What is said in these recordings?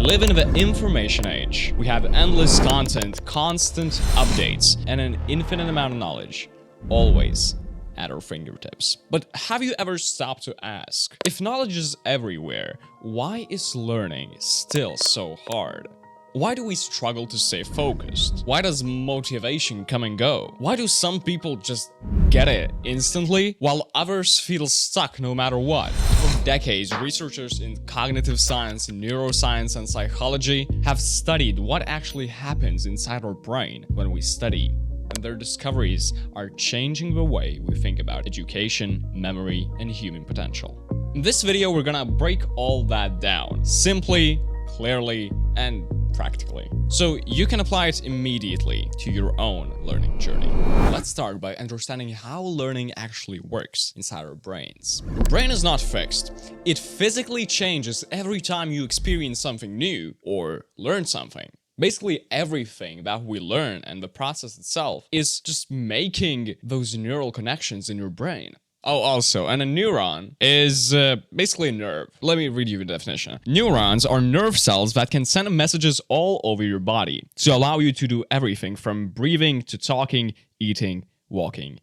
live in the information age. We have endless content, constant updates, and an infinite amount of knowledge, always at our fingertips. But have you ever stopped to ask, if knowledge is everywhere, why is learning still so hard? Why do we struggle to stay focused? Why does motivation come and go? Why do some people just get it instantly, while others feel stuck no matter what? For decades, researchers in cognitive science, neuroscience, and psychology have studied what actually happens inside our brain when we study. And their discoveries are changing the way we think about education, memory, and human potential. In this video, we're gonna break all that down, simply, clearly, and practically, so you can apply it immediately to your own learning journey. Let's start by understanding how learning actually works inside our brains. Your brain is not fixed. It physically changes every time you experience something new or learn something. Basically, everything that we learn and the process itself is just making those neural connections in your brain. Oh, also, and a neuron is basically a nerve. Let me read you the definition. Neurons are nerve cells that can send messages all over your body to allow you to do everything from breathing to talking, eating, walking,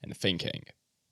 and thinking.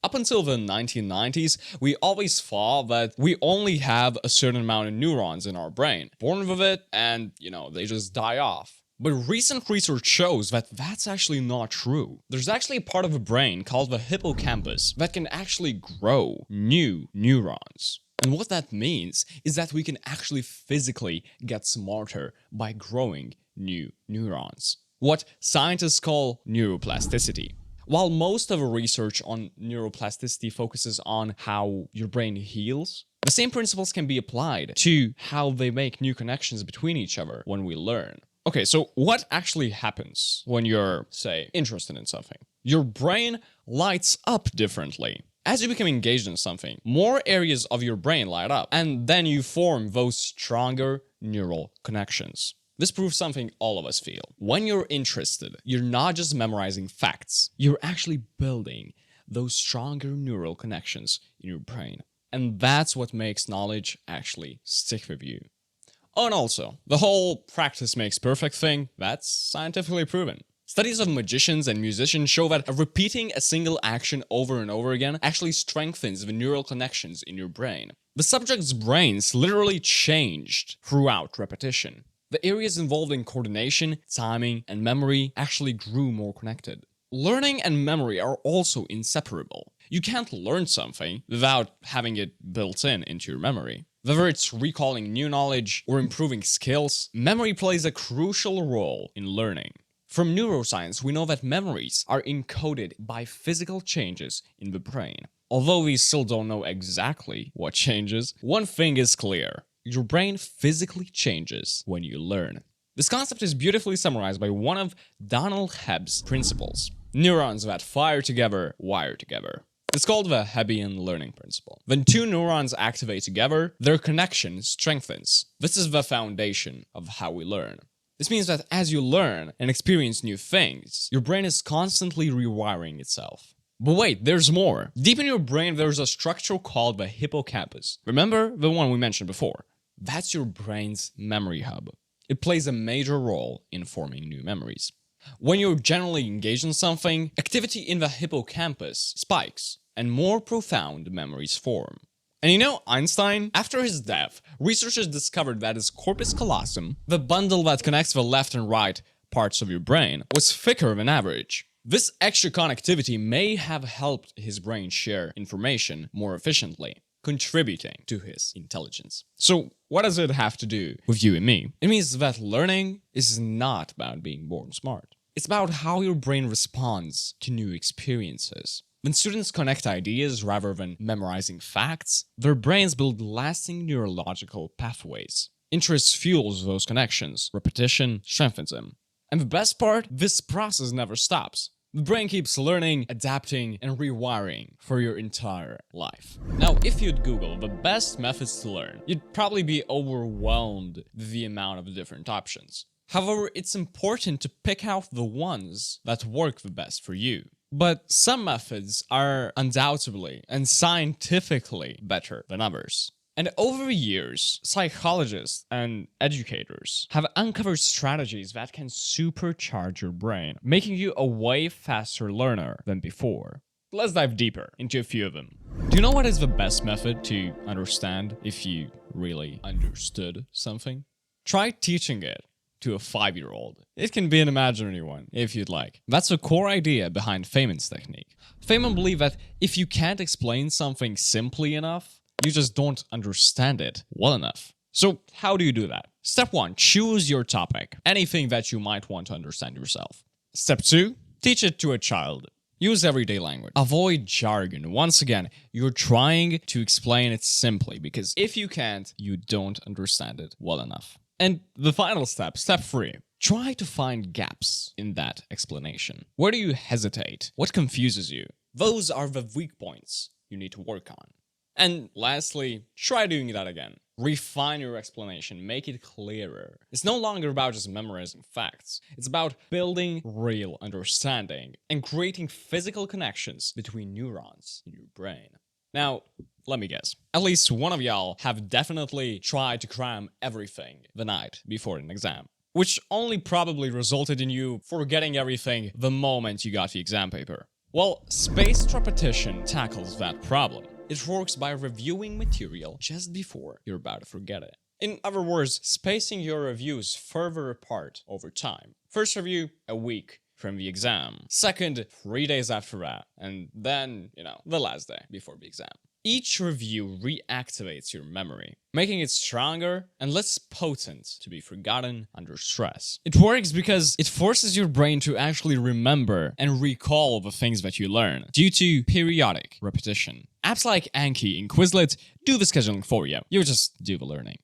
Up until the 1990s, we always thought that we only have a certain amount of neurons in our brain, born with it, and, they just die off. But recent research shows that that's actually not true. There's actually a part of the brain called the hippocampus that can actually grow new neurons. And what that means is that we can actually physically get smarter by growing new neurons, what scientists call neuroplasticity. While most of the research on neuroplasticity focuses on how your brain heals, the same principles can be applied to how they make new connections between each other when we learn. Okay, so what actually happens when you're, say, interested in something? Your brain lights up differently. As you become engaged in something, more areas of your brain light up, and then you form those stronger neural connections. This proves something all of us feel. When you're interested, you're not just memorizing facts, you're actually building those stronger neural connections in your brain. And that's what makes knowledge actually stick with you. Oh, and also, the whole practice makes perfect thing, that's scientifically proven. Studies of magicians and musicians show that repeating a single action over and over again actually strengthens the neural connections in your brain. The subjects' brains literally changed throughout repetition. The areas involved in coordination, timing, and memory actually grew more connected. Learning and memory are also inseparable. You can't learn something without having it built into your memory. Whether it's recalling new knowledge or improving skills, memory plays a crucial role in learning. From neuroscience, we know that memories are encoded by physical changes in the brain. Although we still don't know exactly what changes, one thing is clear. Your brain physically changes when you learn. This concept is beautifully summarized by one of Donald Hebb's principles. Neurons that fire together, wire together. It's called the Hebbian learning principle. When two neurons activate together, their connection strengthens. This is the foundation of how we learn. This means that as you learn and experience new things, your brain is constantly rewiring itself. But wait, there's more. Deep in your brain, there's a structure called the hippocampus. Remember the one we mentioned before? That's your brain's memory hub. It plays a major role in forming new memories. When you're generally engaged in something, activity in the hippocampus spikes, and more profound memories form. And Einstein? After his death, researchers discovered that his corpus callosum, the bundle that connects the left and right parts of your brain, was thicker than average. This extra connectivity may have helped his brain share information more efficiently, contributing to his intelligence. So what does it have to do with you and me? It means that learning is not about being born smart. It's about how your brain responds to new experiences. When students connect ideas rather than memorizing facts, their brains build lasting neurological pathways. Interest fuels those connections, repetition strengthens them. And the best part, this process never stops. The brain keeps learning, adapting, and rewiring for your entire life. Now, if you'd Google the best methods to learn, you'd probably be overwhelmed with the amount of different options. However, it's important to pick out the ones that work the best for you. But some methods are undoubtedly and scientifically better than others. And over the years, psychologists and educators have uncovered strategies that can supercharge your brain, making you a way faster learner than before. Let's dive deeper into a few of them. Do you know what is the best method to understand if you really understood something? Try teaching it to a 5-year-old. It can be an imaginary one, if you'd like. That's the core idea behind Feynman's technique. Feynman believed that if you can't explain something simply enough, you just don't understand it well enough. So how do you do that? Step 1, choose your topic. Anything that you might want to understand yourself. Step 2, teach it to a child. Use everyday language. Avoid jargon. Once again, you're trying to explain it simply because if you can't, you don't understand it well enough. And the final step, step 3, try to find gaps in that explanation. Where do you hesitate? What confuses you? Those are the weak points you need to work on. And lastly, try doing that again. Refine your explanation, make it clearer. It's no longer about just memorizing facts. It's about building real understanding and creating physical connections between neurons in your brain. Now, let me guess. At least one of y'all have definitely tried to cram everything the night before an exam, which only probably resulted in you forgetting everything the moment you got the exam paper. Well, spaced repetition tackles that problem. It works by reviewing material just before you're about to forget it. In other words, spacing your reviews further apart over time. First review, a week from the exam. Second, 3 days after that. And then, the last day before the exam. Each review reactivates your memory, making it stronger and less potent to be forgotten under stress. It works because it forces your brain to actually remember and recall the things that you learn due to periodic repetition. Apps like Anki and Quizlet do the scheduling for you. You just do the learning.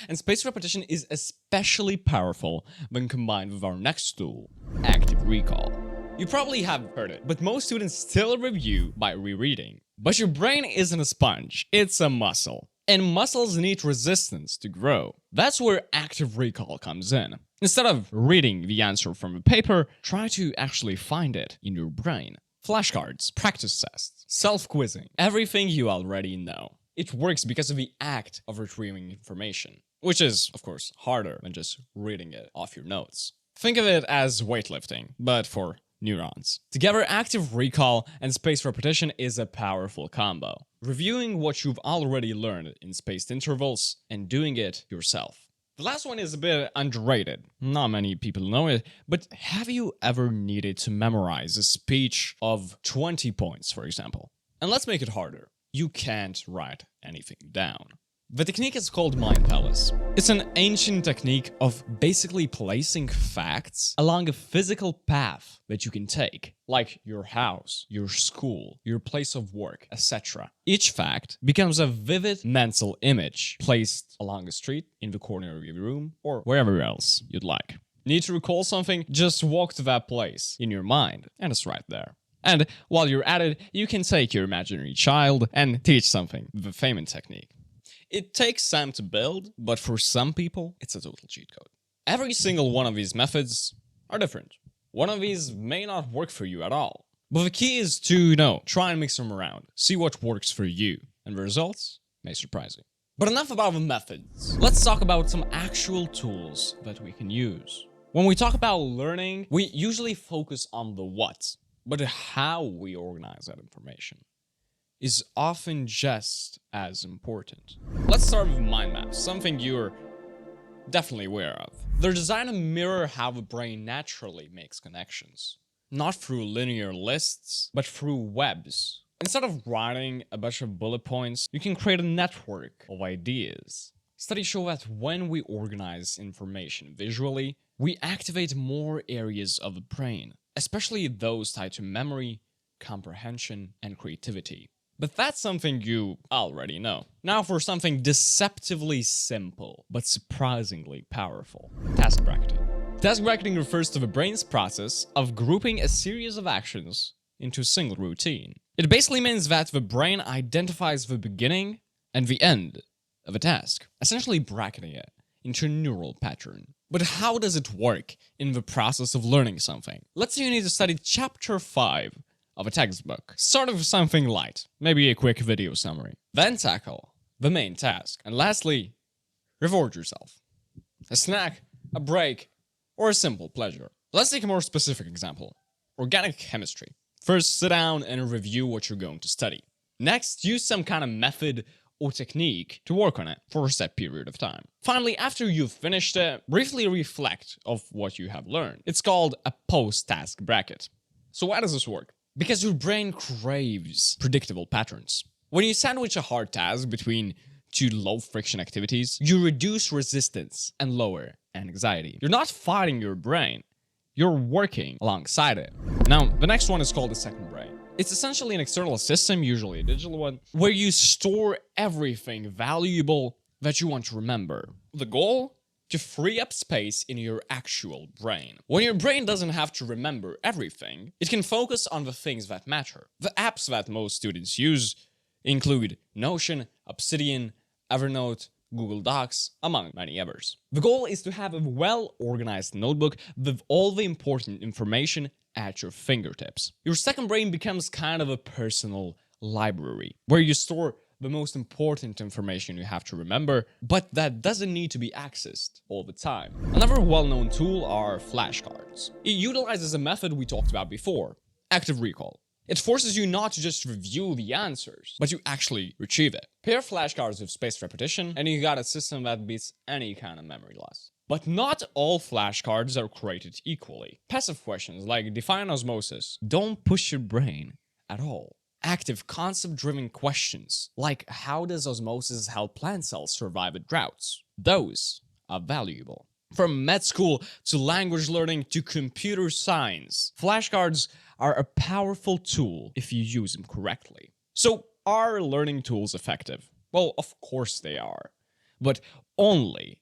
And spaced repetition is especially powerful when combined with our next tool, active recall. You probably have heard it, but most students still review by rereading. But your brain isn't a sponge, it's a muscle. And muscles need resistance to grow. That's where active recall comes in. Instead of reading the answer from a paper, try to actually find it in your brain. Flashcards, practice tests, self-quizzing, everything you already know. It works because of the act of retrieving information, which is, of course, harder than just reading it off your notes. Think of it as weightlifting, but for neurons. Together, active recall and spaced repetition is a powerful combo. Reviewing what you've already learned in spaced intervals and doing it yourself. The last one is a bit underrated. Not many people know it, but have you ever needed to memorize a speech of 20 points, for example? And let's make it harder. You can't write anything down. The technique is called mind palace. It's an ancient technique of basically placing facts along a physical path that you can take, like your house, your school, your place of work, etc. Each fact becomes a vivid mental image placed along a street, in the corner of your room, or wherever else you'd like. Need to recall something? Just walk to that place in your mind, and it's right there. And while you're at it, you can take your imaginary child and teach something, the Feynman Technique. It takes time to build, but for some people, it's a total cheat code. Every single one of these methods are different. One of these may not work for you at all. But the key is to, try and mix them around, see what works for you, and the results may surprise you. But enough about the methods. Let's talk about some actual tools that we can use. When we talk about learning, we usually focus on the what, but how we organize that information is often just as important. Let's start with mind maps, something you're definitely aware of. They're designed to mirror how the brain naturally makes connections. Not through linear lists, but through webs. Instead of writing a bunch of bullet points, you can create a network of ideas. Studies show that when we organize information visually, we activate more areas of the brain, especially those tied to memory, comprehension, and creativity. But that's something you already know. Now for something deceptively simple, but surprisingly powerful. Task bracketing. Task bracketing refers to the brain's process of grouping a series of actions into a single routine. It basically means that the brain identifies the beginning and the end of a task, essentially bracketing it into a neural pattern. But how does it work in the process of learning something? Let's say you need to study chapter 5 of a textbook. Start with something light, maybe a quick video summary. Then tackle the main task. And lastly, reward yourself. A snack, a break, or a simple pleasure. Let's take a more specific example. Organic chemistry. First, sit down and review what you're going to study. Next, use some kind of method or technique to work on it for a set period of time. Finally, after you've finished it, briefly reflect of what you have learned. It's called a post-task bracket. So why does this work? Because your brain craves predictable patterns. When you sandwich a hard task between two low-friction activities, you reduce resistance and lower anxiety. You're not fighting your brain, you're working alongside it. Now, the next one is called the second brain. It's essentially an external system, usually a digital one, where you store everything valuable that you want to remember. The goal? To free up space in your actual brain. When your brain doesn't have to remember everything, it can focus on the things that matter. The apps that most students use include Notion, Obsidian, Evernote, Google Docs, among many others. The goal is to have a well-organized notebook with all the important information at your fingertips. Your second brain becomes kind of a personal library, where you store the most important information you have to remember, but that doesn't need to be accessed all the time. Another well-known tool are flashcards. It utilizes a method we talked about before, active recall. It forces you not to just review the answers, but you actually retrieve it. Pair flashcards with spaced repetition, and you got a system that beats any kind of memory loss. But not all flashcards are created equally. Passive questions like define osmosis don't push your brain at all. Active, concept-driven questions like how does osmosis help plant cells survive at droughts? Those are valuable. From med school to language learning to computer science, flashcards are a powerful tool if you use them correctly. So, are learning tools effective? Well, of course they are, but only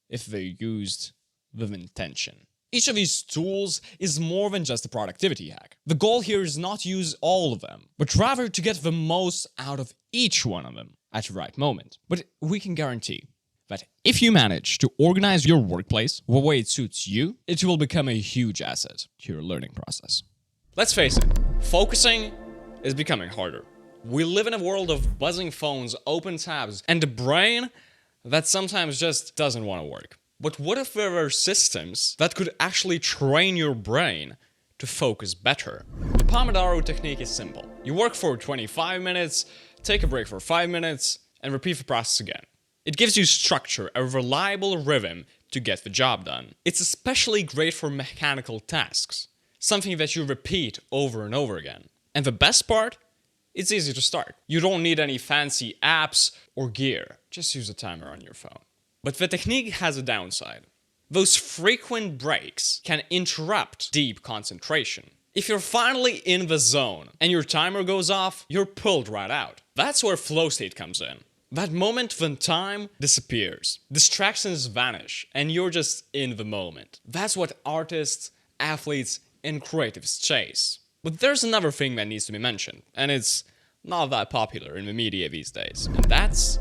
if they're used with intention. Each of these tools is more than just a productivity hack. The goal here is not to use all of them, but rather to get the most out of each one of them at the right moment. But we can guarantee that if you manage to organize your workplace the way it suits you, it will become a huge asset to your learning process. Let's face it, focusing is becoming harder. We live in a world of buzzing phones, open tabs, and a brain that sometimes just doesn't want to work. But what if there were systems that could actually train your brain to focus better? The Pomodoro technique is simple. You work for 25 minutes, take a break for 5 minutes, and repeat the process again. It gives you structure, a reliable rhythm to get the job done. It's especially great for mechanical tasks, something that you repeat over and over again. And the best part? It's easy to start. You don't need any fancy apps or gear. Just use a timer on your phone. But the technique has a downside. Those frequent breaks can interrupt deep concentration. If you're finally in the zone and your timer goes off, you're pulled right out. That's where flow state comes in. That moment when time disappears, distractions vanish, and you're just in the moment. That's what artists, athletes, and creatives chase. But there's another thing that needs to be mentioned, and it's not that popular in the media these days, and that's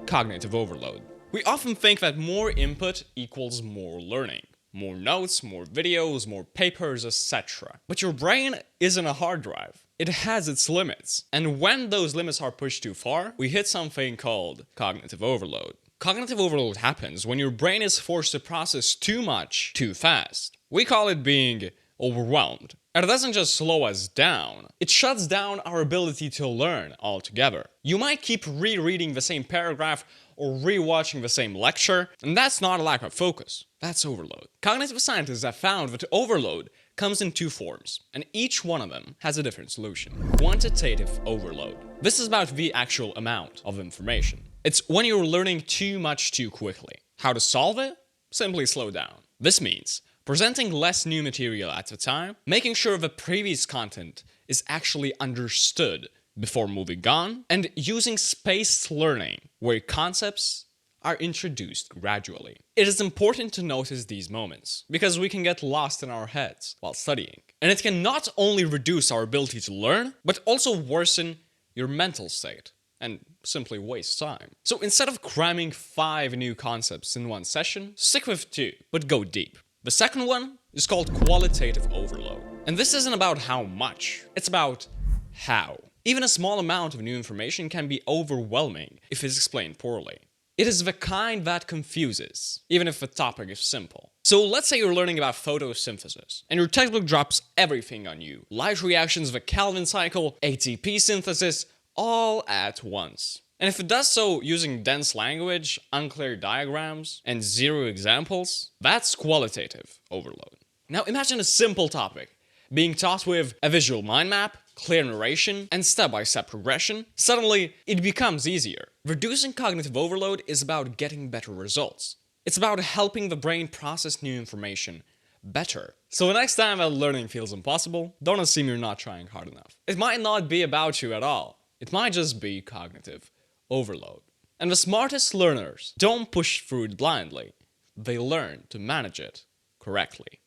cognitive overload. We often think that more input equals more learning. More notes, more videos, more papers, etc. But your brain isn't a hard drive. It has its limits. And when those limits are pushed too far, we hit something called cognitive overload. Cognitive overload happens when your brain is forced to process too much too fast. We call it being overwhelmed. And it doesn't just slow us down, it shuts down our ability to learn altogether. You might keep rereading the same paragraph or rewatching the same lecture, and that's not a lack of focus, that's overload. Cognitive scientists have found that overload comes in two forms, and each one of them has a different solution. Quantitative overload. This is about the actual amount of information. It's when you're learning too much too quickly. How to solve it? Simply slow down. This means presenting less new material at a time, making sure the previous content is actually understood before moving on, and using spaced learning, where concepts are introduced gradually. It is important to notice these moments, because we can get lost in our heads while studying. And it can not only reduce our ability to learn, but also worsen your mental state, and simply waste time. So instead of cramming 5 new concepts in one session, stick with 2, but go deep. The second one is called qualitative overload. And this isn't about how much, it's about how. Even a small amount of new information can be overwhelming if it's explained poorly. It is the kind that confuses, even if the topic is simple. So let's say you're learning about photosynthesis, and your textbook drops everything on you. Light reactions, the Kelvin cycle, ATP synthesis, all at once. And if it does so using dense language, unclear diagrams, and zero examples, that's qualitative overload. Now imagine a simple topic being taught with a visual mind map, clear narration, and step-by-step progression. Suddenly, it becomes easier. Reducing cognitive overload is about getting better results. It's about helping the brain process new information better. So the next time that learning feels impossible, don't assume you're not trying hard enough. It might not be about you at all. It might just be cognitive overload. And the smartest learners don't push through it blindly. They learn to manage it correctly.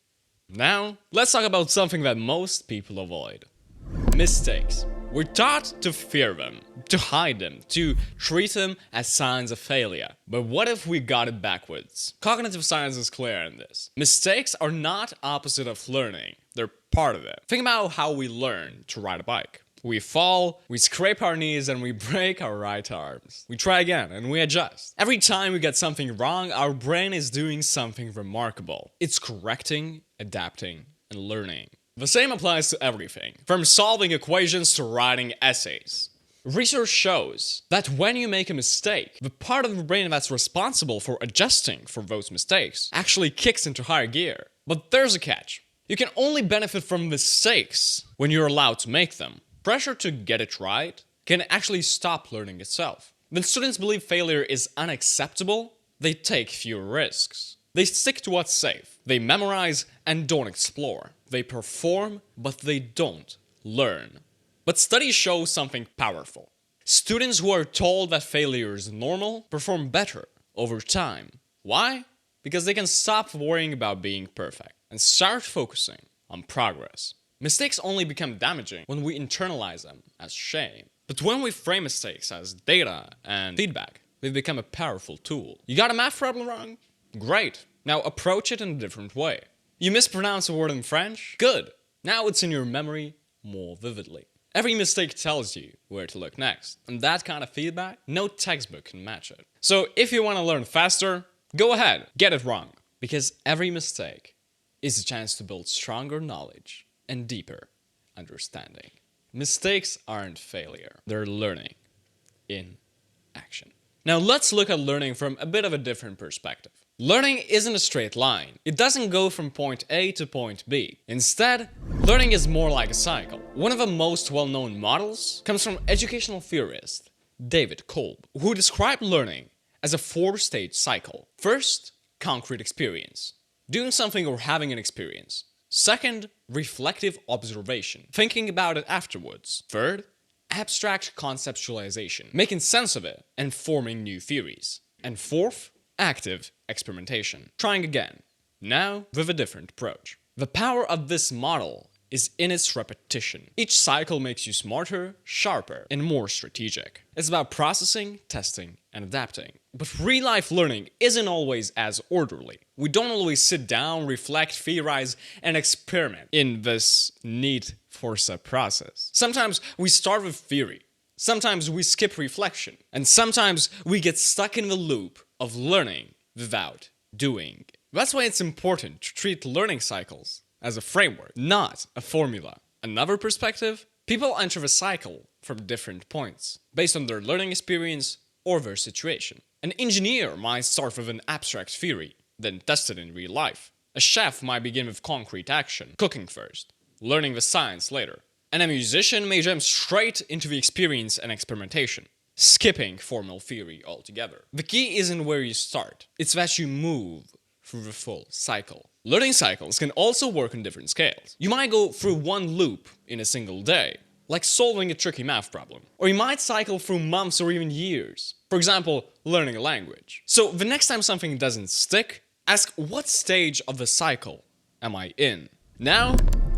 Now, let's talk about something that most people avoid. Mistakes. We're taught to fear them, to hide them, to treat them as signs of failure. But what if we got it backwards? Cognitive science is clear in this. Mistakes are not opposite of learning. They're part of it. Think about how we learn to ride a bike. We fall, we scrape our knees, and we break our right arms. We try again, and we adjust. Every time we get something wrong, our brain is doing something remarkable. It's correcting, adapting, and learning. The same applies to everything, from solving equations to writing essays. Research shows that when you make a mistake, the part of the brain that's responsible for adjusting for those mistakes actually kicks into higher gear. But there's a catch. You can only benefit from mistakes when you're allowed to make them. Pressure to get it right can actually stop learning itself. When students believe failure is unacceptable, they take fewer risks. They stick to what's safe. They memorize and don't explore. They perform, but they don't learn. But studies show something powerful. Students who are told that failure is normal perform better over time. Why? Because they can stop worrying about being perfect and start focusing on progress. Mistakes only become damaging when we internalize them as shame. But when we frame mistakes as data and feedback, they become a powerful tool. You got a math problem wrong? Great. Now approach it in a different way. You mispronounced a word in French? Good. Now it's in your memory more vividly. Every mistake tells you where to look next. And that kind of feedback, no textbook can match it. So if you want to learn faster, go ahead, get it wrong. Because every mistake is a chance to build stronger knowledge and deeper understanding. Mistakes aren't failure, they're learning in action. Now let's look at learning from a bit of a different perspective. Learning isn't a straight line. It doesn't go from point A to point B. Instead, learning is more like a cycle. One of the most well-known models comes from educational theorist David Kolb, who described learning as a four-stage cycle. First, concrete experience. Doing something or having an experience. Second, reflective observation, thinking about it afterwards. Third, abstract conceptualization, making sense of it and forming new theories. And fourth, active experimentation, trying again, now with a different approach. The power of this model is in its repetition. Each cycle makes you smarter, sharper, and more strategic. It's about processing, testing, and adapting. But real-life learning isn't always as orderly. We don't always sit down, reflect, theorize, and experiment in this neat four-step process. Sometimes we start with theory. Sometimes we skip reflection. And sometimes we get stuck in the loop of learning without doing. That's why it's important to treat learning cycles as a framework, not a formula. Another perspective, people enter the cycle from different points, based on their learning experience or their situation. An engineer might start with an abstract theory, then test it in real life. A chef might begin with concrete action, cooking first, learning the science later. And a musician may jump straight into the experience and experimentation, skipping formal theory altogether. The key isn't where you start, it's that you move through the full cycle. Learning cycles can also work on different scales. You might go through one loop in a single day, like solving a tricky math problem. Or you might cycle through months or even years. For example, learning a language. So the next time something doesn't stick, ask what stage of the cycle am I in? Now,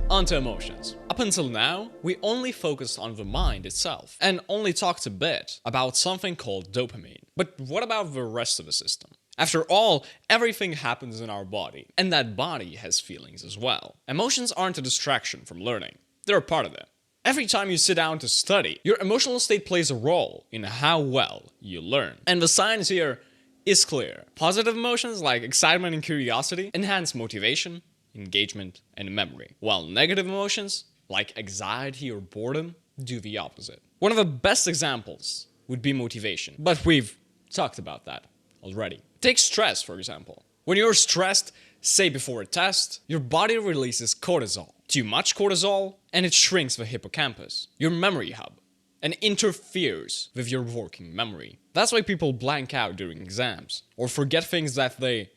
onto emotions. Up until now, we only focused on the mind itself and only talked a bit about something called dopamine. But what about the rest of the system? After all, everything happens in our body, and that body has feelings as well. Emotions aren't a distraction from learning. They're a part of it. Every time you sit down to study, your emotional state plays a role in how well you learn. And the science here is clear. Positive emotions like excitement and curiosity enhance motivation, engagement, and memory, while negative emotions like anxiety or boredom do the opposite. One of the best examples would be motivation, but we've talked about that already. Take stress, for example. When you're stressed, say before a test, your body releases cortisol. Too much cortisol, and it shrinks the hippocampus, your memory hub, and interferes with your working memory. That's why people blank out during exams, or forget things that they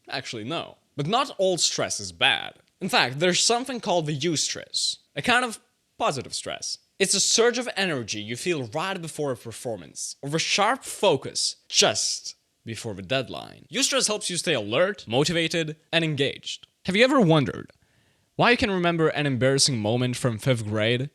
actually know. But not all stress is bad. In fact, there's something called the eustress, a kind of positive stress. It's a surge of energy you feel right before a performance, or a sharp focus just before the deadline. Eustress helps you stay alert, motivated, and engaged. Have you ever wondered why you can remember an embarrassing moment from 5th grade,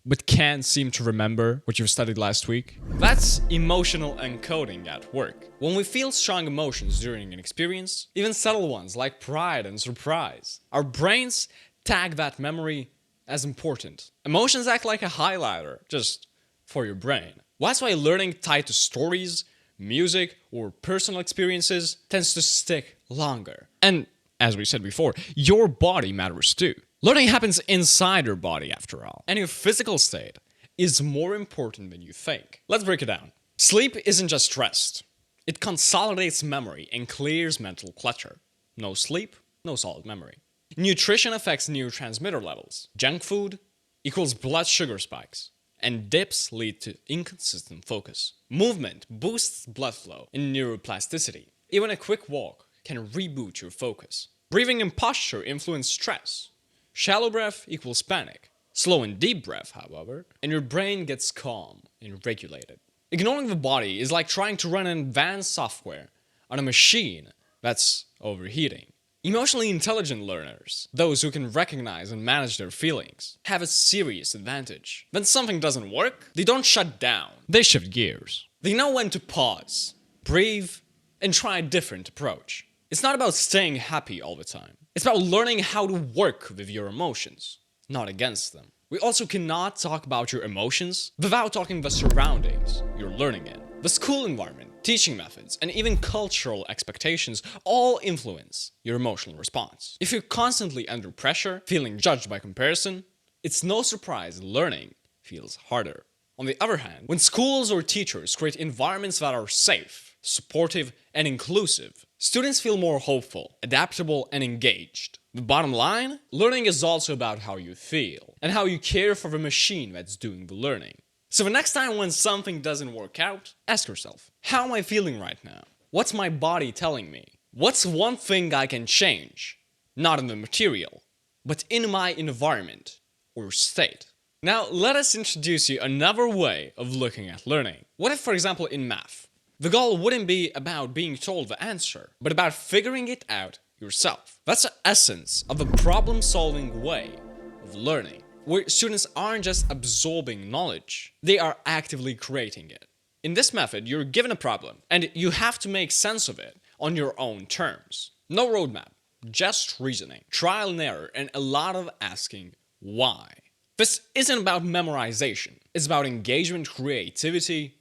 but can't seem to remember what you studied last week? That's emotional encoding at work. When we feel strong emotions during an experience, even subtle ones like pride and surprise, our brains tag that memory as important. Emotions act like a highlighter, just for your brain. That's why learning tied to stories, music, or personal experiences tends to stick longer. And as we said before, your body matters too. Learning happens inside your body after all, and your physical state is more important than you think. Let's break it down. Sleep isn't just rest. It consolidates memory and clears mental clutter. No sleep, no solid memory. Nutrition affects neurotransmitter levels. Junk food equals blood sugar spikes, and dips lead to inconsistent focus. Movement boosts blood flow and neuroplasticity. Even a quick walk can reboot your focus. Breathing and posture influence stress. Shallow breath equals panic. Slow and deep breath, however, and your brain gets calm and regulated. Ignoring the body is like trying to run an advanced software on a machine that's overheating. Emotionally intelligent learners, those who can recognize and manage their feelings, have a serious advantage. When something doesn't work, they don't shut down, they shift gears. They know when to pause, breathe, and try a different approach. It's not about staying happy all the time. It's about learning how to work with your emotions, not against them. We also cannot talk about your emotions without talking the surroundings you're learning in. The school environment, teaching methods, and even cultural expectations all influence your emotional response. If you're constantly under pressure, feeling judged by comparison, it's no surprise learning feels harder. On the other hand, when schools or teachers create environments that are safe, supportive, and inclusive, students feel more hopeful, adaptable, and engaged. The bottom line? Learning is also about how you feel, and how you care for the machine that's doing the learning. So the next time when something doesn't work out, ask yourself, how am I feeling right now? What's my body telling me? What's one thing I can change? Not in the material, but in my environment or state. Now, let us introduce you another way of looking at learning. What if, for example, in math, the goal wouldn't be about being told the answer, but about figuring it out yourself? That's the essence of a problem-solving way of learning, where students aren't just absorbing knowledge, they are actively creating it. In this method, you're given a problem, and you have to make sense of it on your own terms. No roadmap, just reasoning, trial and error, and a lot of asking why. This isn't about memorization, it's about engagement, creativity,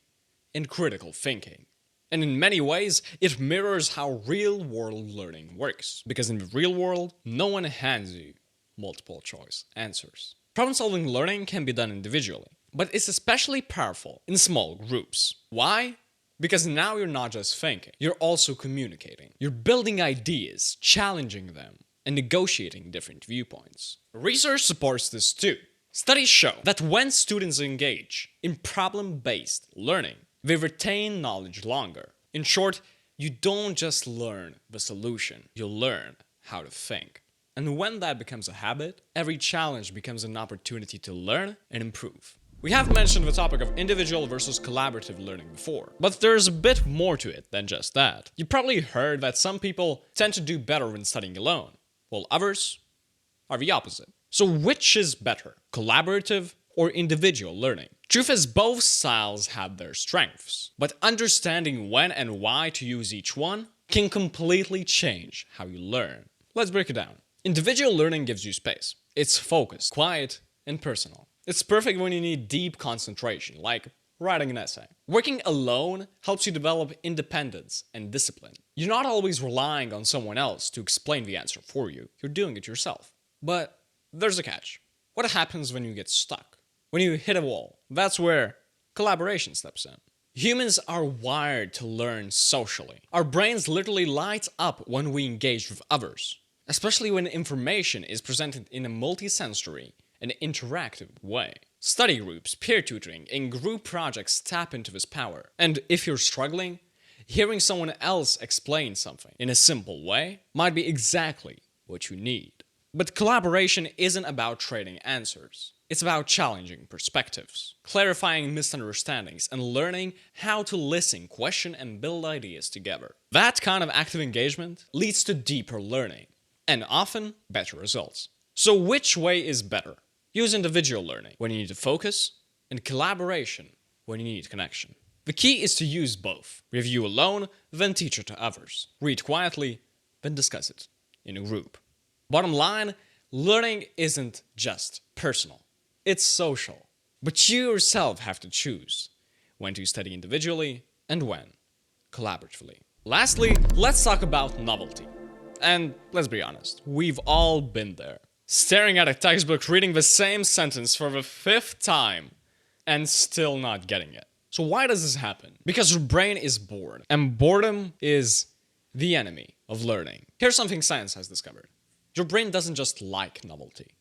and critical thinking. And in many ways, it mirrors how real-world learning works, because in the real world, no one hands you multiple choice answers. Problem-solving learning can be done individually, but it's especially powerful in small groups. Why? Because now you're not just thinking, you're also communicating. You're building ideas, challenging them, and negotiating different viewpoints. Research supports this too. Studies show that when students engage in problem-based learning, they retain knowledge longer. In short, you don't just learn the solution, you learn how to think. And when that becomes a habit, every challenge becomes an opportunity to learn and improve. We have mentioned the topic of individual versus collaborative learning before, but there's a bit more to it than just that. You probably heard that some people tend to do better when studying alone, while others are the opposite. So which is better, collaborative or individual learning? Truth is, both styles have their strengths, but understanding when and why to use each one can completely change how you learn. Let's break it down. Individual learning gives you space. It's focused, quiet, and personal. It's perfect when you need deep concentration, like writing an essay. Working alone helps you develop independence and discipline. You're not always relying on someone else to explain the answer for you, you're doing it yourself. But there's a catch. What happens when you get stuck? When you hit a wall? That's where collaboration steps in. Humans are wired to learn socially. Our brains literally light up when we engage with others, especially when information is presented in a multisensory and interactive way. Study groups, peer tutoring, and group projects tap into this power. And if you're struggling, hearing someone else explain something in a simple way might be exactly what you need. But collaboration isn't about trading answers. It's about challenging perspectives, clarifying misunderstandings, and learning how to listen, question, and build ideas together. That kind of active engagement leads to deeper learning, and often better results. So which way is better? Use individual learning when you need to focus, and collaboration when you need connection. The key is to use both. Review alone, then teach it to others. Read quietly, then discuss it in a group. Bottom line, learning isn't just personal. It's social. But you yourself have to choose when to study individually and when collaboratively. Lastly, let's talk about novelty. And let's be honest, we've all been there. Staring at a textbook, reading the same sentence for the 5th time, and still not getting it. So why does this happen? Because your brain is bored, and boredom is the enemy of learning. Here's something science has discovered. Your brain doesn't just like novelty,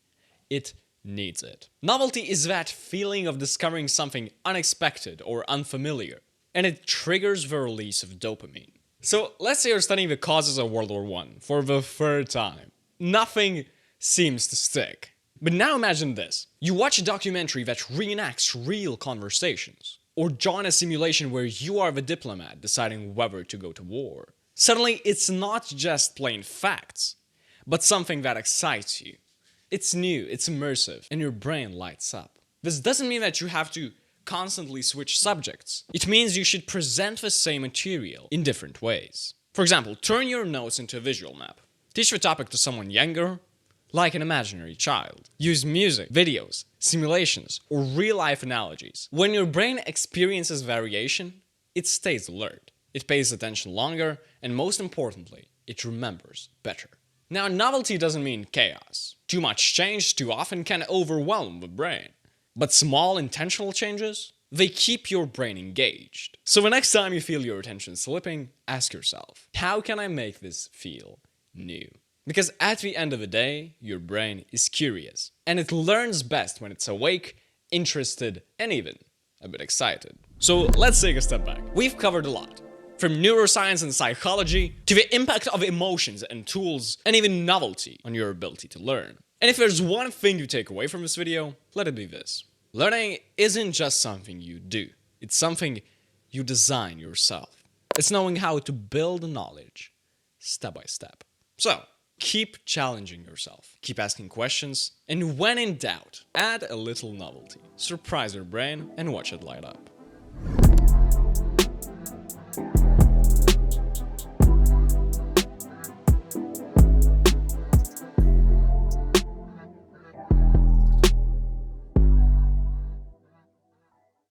it needs it. Novelty is that feeling of discovering something unexpected or unfamiliar, and it triggers the release of dopamine. So let's say you're studying the causes of World War I for the 3rd time. Nothing seems to stick. But now imagine this. You watch a documentary that reenacts real conversations, or join a simulation where you are the diplomat deciding whether to go to war. Suddenly, it's not just plain facts, but something that excites you. It's new, it's immersive, and your brain lights up. This doesn't mean that you have to constantly switch subjects. It means you should present the same material in different ways. For example, turn your notes into a visual map. Teach the topic to someone younger, like an imaginary child. Use music, videos, simulations, or real-life analogies. When your brain experiences variation, it stays alert. It pays attention longer, and most importantly, it remembers better. Now, novelty doesn't mean chaos. Too much change too often can overwhelm the brain. But small intentional changes, they keep your brain engaged. So the next time you feel your attention slipping, ask yourself, how can I make this feel new? Because at the end of the day, your brain is curious, and it learns best when it's awake, interested, and even a bit excited. So let's take a step back. We've covered a lot. From neuroscience and psychology, to the impact of emotions and tools, and even novelty on your ability to learn. And if there's one thing you take away from this video, let it be this. Learning isn't just something you do. It's something you design yourself. It's knowing how to build knowledge, step by step. So, keep challenging yourself, keep asking questions, and when in doubt, add a little novelty. Surprise your brain and watch it light up.